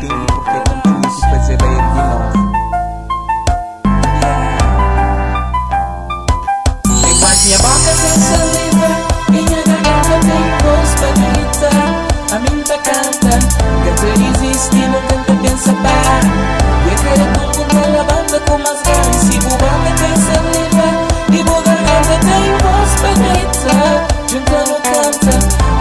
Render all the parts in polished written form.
entende porque é tão bonito fazer ele de novo. Enquanto minha boca tem saliva, minha garganta tem voz para gritar. A minha canta, cantar existe, não canta, pensa pá. E a cara tumbo pela banda com as garras. Se o boca tem saliva, e o garganta tem voz para gritar. Juntando canta,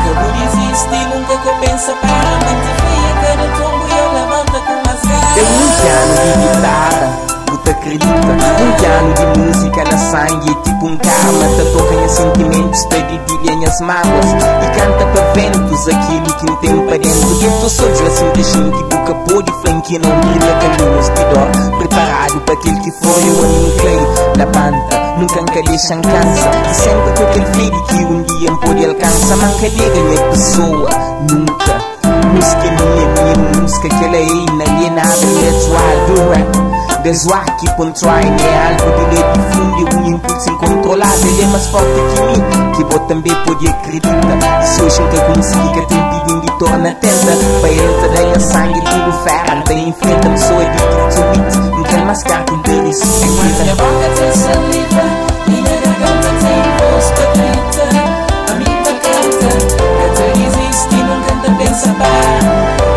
cantar existe, nunca compensa pá. A mente feia, cara tumbo e ela banda com as garras. Tem um piano de guitarra, tu acredita? Um piano de música na sangue, é tipo um karma. Te toca em sentimentos, te dedilha as mágoas e canta para ventos aquilo que não tem para dentro. Dentro sou assim deixando de boca pôr de frente, não brilha caminhos de dor. Preparado para aquele que foi o anime clay da banda, nunca deixa cansa. E sempre com aquele filho que um dia pode alcançar. Manca de ganhar pessoa, nunca. Música minha música, que ela é inalienada, natural do rap. There's why I keep on trying. É algo de ler de fundo, um impulso incontrolável. Ele é mais forte que mim, que vou também poder acreditar. E se hoje nunca consegui, que tem pedindo de torna tenta. Para ele te dei a sangue, tudo ferro. Daí enfrenta-me, sou adicto to it. Não quero mais ficar com dele, isso é Enquanto minha boca tem saliva, minha garganta tem voz para gritar. A minha canta, cantar existe, não canta, pensa pá.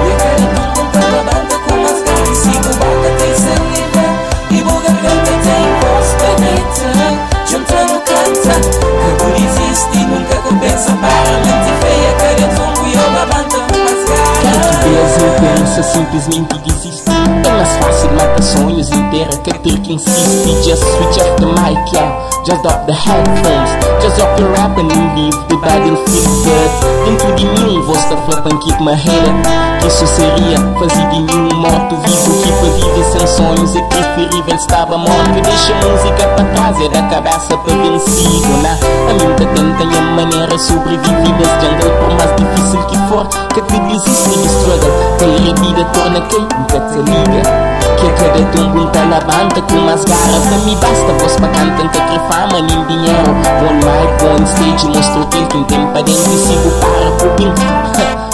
E a cara tumbo pela banda com as garras. Se o boca tem saliva, e o garganta tem voz para gritar. Juntando canta, cantar existe, nunca compensa pá. A mente feia, cara tumbo e ela banda com as garras. Tanto vezes eu penso, simplesmente desisto. É mais fácil matar sonhos inteiros que ter que insistir. Just switch off the mic, yeah. Just drop the headphones. Just drop your rap and leave the body feel good. Dentro de mim, voz da flapa keep my head up. Que isso seria fazer de mim um morto-vivo que para viver sem sonhos é preferível estava morto. Deixa a música para trás, é da cabeça para vencido, né? A mente tenta a maneira sobreviver nesse jungle, por mais difícil que for, que te desiste de struggle. Ter a vida torna quem nunca te liga. Que cada tumbo tá na banda com umas garras. Não me basta voz para cantar, tanta quer fama nem dinheiro. On mic, on stage, mostro o que tem para dentro e sigo para por mim.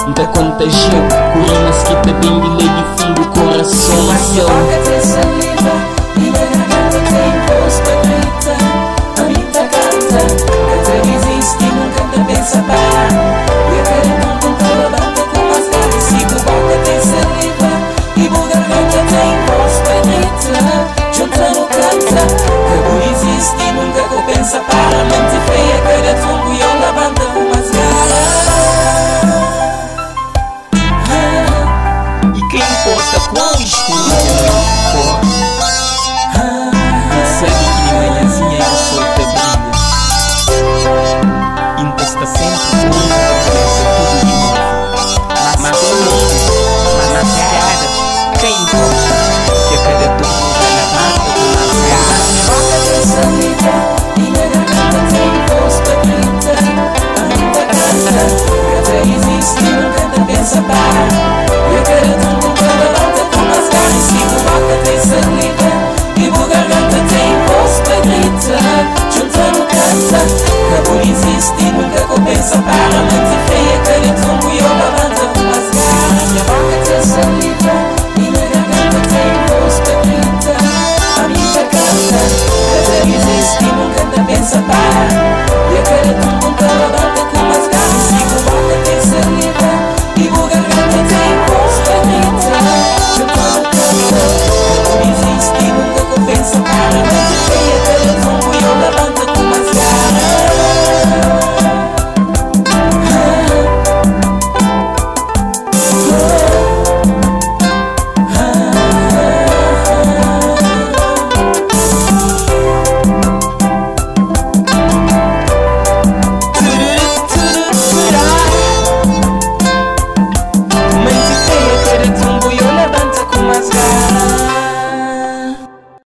Nunca contagiou, curinas que te bem de lei de fundo, coração e Minha boca tem saliva, minha garganta tem voz para gritar. A minha canta, cantar existe, nunca te pensa pá. E a cara tumbo pela banda com as garras. Se o boca tem saliva, e o garganta tem voz para gritar. Juntando canta, cantar existe, nunca compensa pá. A mente feia, cara tumbo e ela banda com as garras. E quem importa quão escuro for, sabe que de manhãzinha a solta brilha. Ainda está sempre comigo, começa tudo de novo. Mas na cara, quem importa que a cada turno vai na banda com as garras. Minha boca tem saliva, minha garganta tem voz para gritar. A minha canta, cantar existe, não canta, pensa pá. E a cara tumbo pela banda com as garras. Se o boca tem saliva, e o garganta tem voz para gritar. Juntando canta, cantar existe, nunca compensa pá.